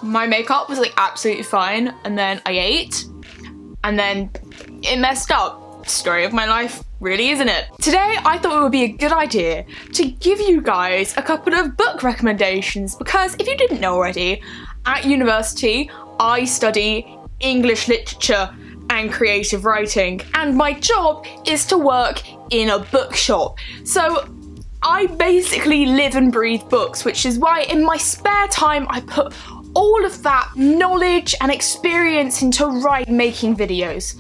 My makeup was like absolutely fine, and then I ate, and then it messed up. Story of my life, really, isn't it? Today, I thought it would be a good idea to give you guys a couple of book recommendations, because if you didn't know already, at university, I study English literature and creative writing, and my job is to work in a bookshop. So I basically live and breathe books, which is why in my spare time I put all of that knowledge and experience into making videos.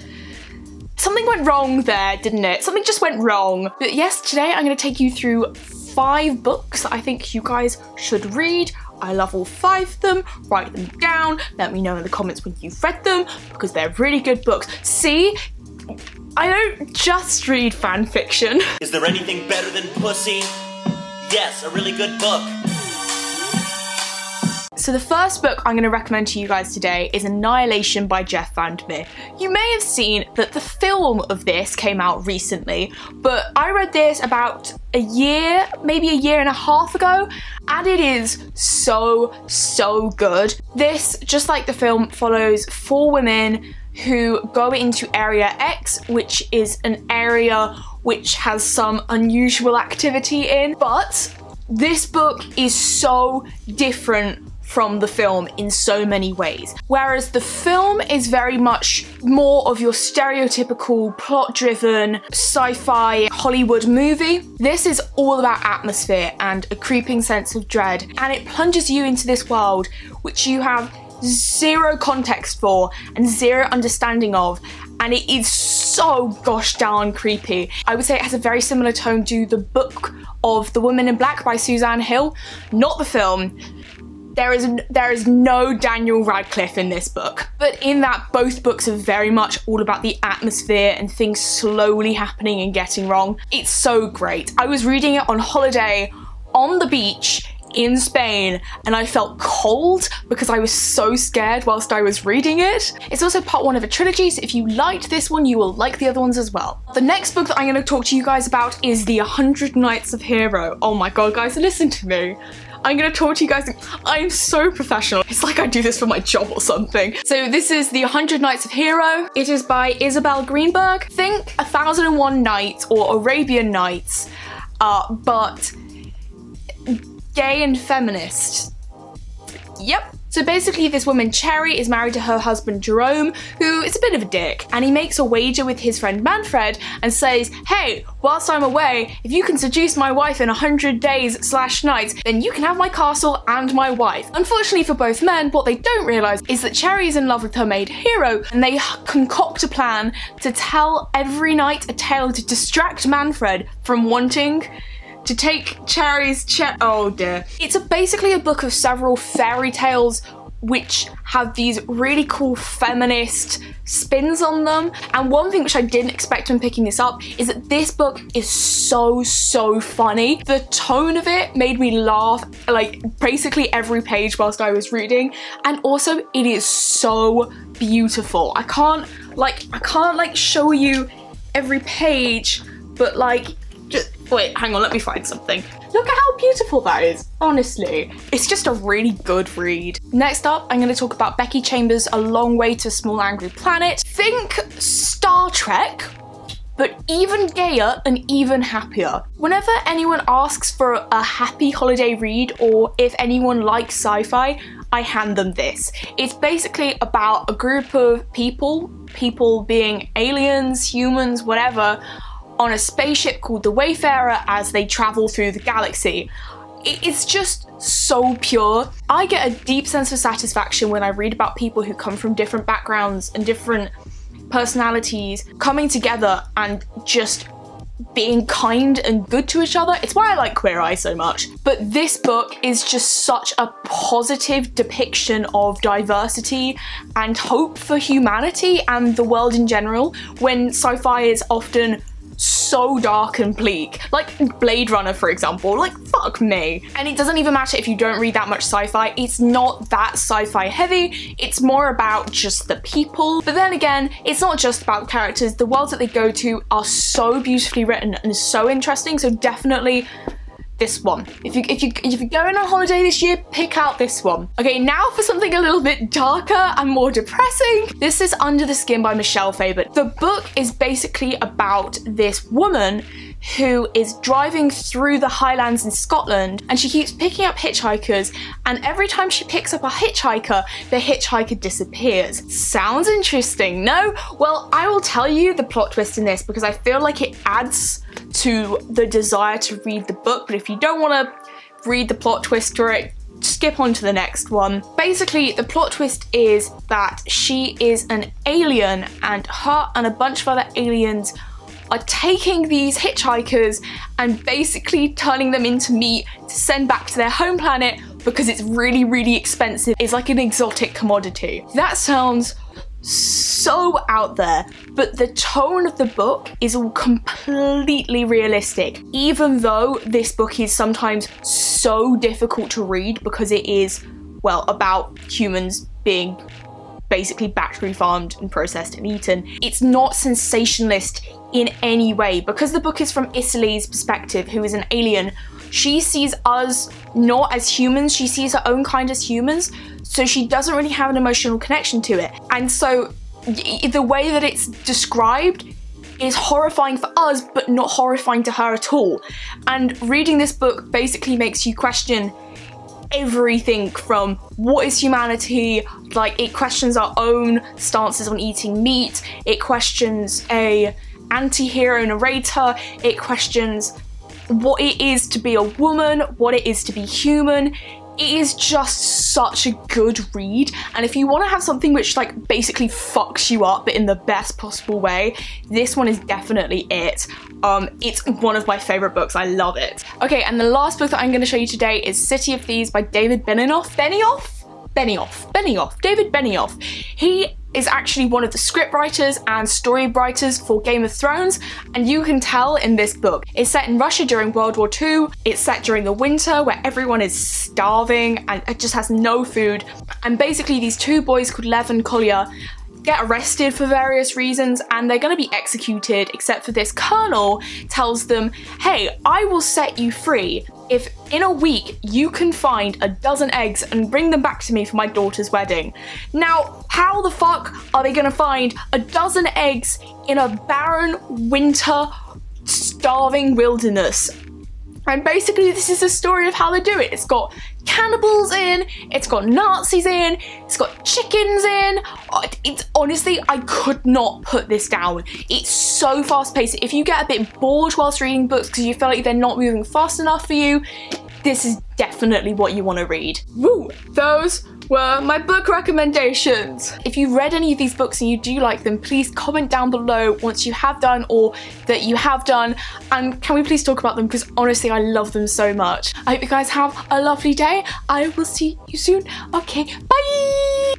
Something went wrong there, didn't it? Something just went wrong. But yes, today I'm going to take you through 5 books that I think you guys should read. I love all 5 of them. Write them down. Let me know in the comments when you've read them, because they're really good books. See? I don't just read fan fiction. Is there anything better than pussy? Yes, a really good book. So the first book I'm going to recommend to you guys today is Annihilation by Jeff Vandermeer. You may have seen that the film of this came out recently, but I read this about a year, maybe a year and a half ago, and it is so good. This, just like the film, follows 4 women who go into Area X, which is an area which has some unusual activity in, but this book is so different from the film in so many ways. Whereas the film is very much more of your stereotypical plot-driven sci-fi Hollywood movie, this is all about atmosphere and a creeping sense of dread, and it plunges you into this world which you have zero context for and zero understanding of, and it is so gosh darn creepy. I would say it has a very similar tone to the book of The Woman in Black by Suzanne Hill, not the film. There is no Daniel Radcliffe in this book, but in that both books are very much all about the atmosphere and things slowly happening and getting wrong. It's so great. I was reading it on holiday on the beach in Spain, and I felt cold because I was so scared whilst I was reading it. It's also part 1 of a trilogy, so if you liked this one, you will like the other ones as well. The next book that I'm going to talk to you guys about is The 100 Nights of Hero. Oh my god, guys, listen to me. I'm going to talk to you guys. I'm so professional. It's like I do this for my job or something. So this is The 100 Nights of Hero. It is by Isabel Greenberg. Think 1001 Nights or Arabian Nights, but gay and feminist. Yep. So basically this woman, Cherry, is married to her husband, Jerome, who is a bit of a dick, and he makes a wager with his friend Manfred and says, hey, whilst I'm away, if you can seduce my wife in 100 days/nights, then you can have my castle and my wife. Unfortunately for both men, what they don't realise is that Cherry is in love with her maid Hero, and they concoct a plan to tell every night a tale to distract Manfred from wanting to take Cherry's oh dear. It's basically a book of several fairy tales which have these really cool feminist spins on them. And one thing which I didn't expect when picking this up is that this book is so funny. The tone of it made me laugh like basically every page whilst I was reading, and also it is so beautiful. I can't show you every page, but like, just wait, hang on, let me find something. Look at how beautiful that is, honestly. It's just a really good read. Next up, I'm going to talk about Becky Chambers' A Long Way to a Small Angry Planet. Think Star Trek, but even gayer and even happier. Whenever anyone asks for a happy holiday read, or if anyone likes sci-fi, I hand them this. It's basically about a group of people being aliens, humans, whatever, on a spaceship called the Wayfarer as they travel through the galaxy. It's just so pure. I get a deep sense of satisfaction when I read about people who come from different backgrounds and different personalities coming together and just being kind and good to each other. It's why I like Queer Eye so much. But this book is just such a positive depiction of diversity and hope for humanity and the world in general, when sci-fi is often so dark and bleak. Like Blade Runner, for example, like fuck me. And it doesn't even matter if you don't read that much sci-fi, it's not that sci-fi heavy, it's more about just the people. But then again, it's not just about characters, the worlds that they go to are so beautifully written and so interesting, so definitely this one. If you're going on holiday this year, pick out this one. Okay, now for something a little bit darker and more depressing. This is Under the Skin by Michele Favorite. The book is basically about this woman who is driving through the Highlands in Scotland, and she keeps picking up hitchhikers, and every time she picks up a hitchhiker, the hitchhiker disappears. Sounds interesting, no? Well, I will tell you the plot twist in this because I feel like it adds to the desire to read the book, but if you don't want to read the plot twist for it, skip on to the next one. Basically, the plot twist is that she is an alien, and her and a bunch of other aliens are taking these hitchhikers and basically turning them into meat to send back to their home planet because it's really, really expensive. It's like an exotic commodity. That sounds so out there, but the tone of the book is all completely realistic, even though this book is sometimes so difficult to read because it is, well, about humans being basically factory farmed and processed and eaten. It's not sensationalist in any way. Because the book is from Italy's perspective, who is an alien, she sees us not as humans, she sees her own kind as humans, so she doesn't really have an emotional connection to it. And so the way that it's described is horrifying for us, but not horrifying to her at all. And reading this book basically makes you question everything from what is humanity, like it questions our own stances on eating meat, it questions a anti-hero narrator, it questions what it is to be a woman, what it is to be human. It is just such a good read, and if you want to have something which like basically fucks you up but in the best possible way, this one is definitely it. It's one of my favorite books. I love it. Okay, and the last book that I'm going to show you today is City of Thieves by David Benioff. David Benioff. He is actually one of the script writers and story writers for Game of Thrones, and you can tell in this book. It's set in Russia during World War II, it's set during the winter where everyone is starving and it just has no food, and basically these two boys called Lev and Kolya get arrested for various reasons and they're going to be executed, except for this colonel tells them, hey, I will set you free if in a week you can find a dozen eggs and bring them back to me for my daughter's wedding. Now, how the fuck are they going to find a dozen eggs in a barren, winter, starving wilderness? And basically this is a story of how they do it. It's got cannibals in, it's got Nazis in, it's got chickens in. It's honestly, I could not put this down. It's so fast paced. If you get a bit bored whilst reading books because you feel like they're not moving fast enough for you, this is definitely what you want to read. Woo! Those were my book recommendations. If you've read any of these books and you do like them, please comment down below once you have done or that you have done, and can we please talk about them because honestly I love them so much. I hope you guys have a lovely day. I will see you soon. Okay, bye!